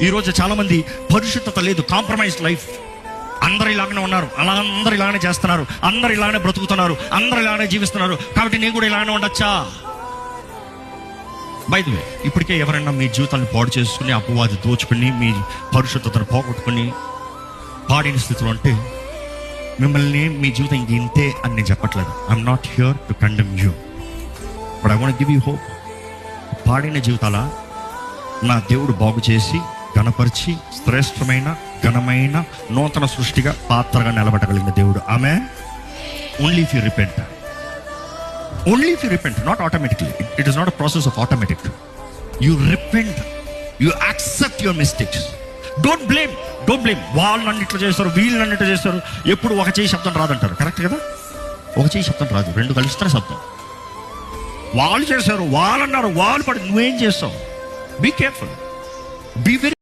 ఈరోజు చాలామంది పరిశుద్ధత లేదు, కాంప్రమైజ్ లైఫ్. అందరు ఇలాగనే ఉన్నారు, అందరు ఇలాగనే చేస్తున్నారు, అందరు ఇలాగనే బ్రతుకుతున్నారు, అందరు ఇలాగనే జీవిస్తున్నారు, కాబట్టి నేను కూడా ఇలాగనే ఉండొచ్చా? బై ది వే, ఇప్పటికే ఎవరైనా మీ జీవితాన్ని పాడు చేసుకుని, అపవాది దోచుకుని, మీ పరిశుద్ధతను పోగొట్టుకుని పాడిన స్థితిలో అంటే మిమ్మల్ని, మీ జీవితం ఇంక ఇంతే అని నేను చెప్పట్లేదు. I'm not here to condemn you, but I want give you hope. పాడిన జీవితాల నా దేవుడు బాగు చేసి, ఘనపరిచి, శ్రేష్టమైన, ఘనమైన, నూతన సృష్టిగా, పాత్రగా నిలబెట్టగలిగిన దేవుడు. ఆమె only if you repent. Only if you repent, not automatically. It is not a process of automatic. You repent, you accept your mistakes. Don't blame. వాళ్ళు నన్ను ఇట్లా చేస్తారు, వీళ్ళు నన్ను ఇట్లా చేస్తారు. ఎప్పుడు ఒక చేయి శబ్దం రాదంటారు, కరెక్ట్ కదా? ఒక చేయి శబ్దం రాదు, రెండు కలిస్తేనే శబ్దం. వాళ్ళు చేశారు, వాళ్ళు అన్నారు, వాళ్ళు పడి, నువ్వేం చేస్తావు? Be careful, be very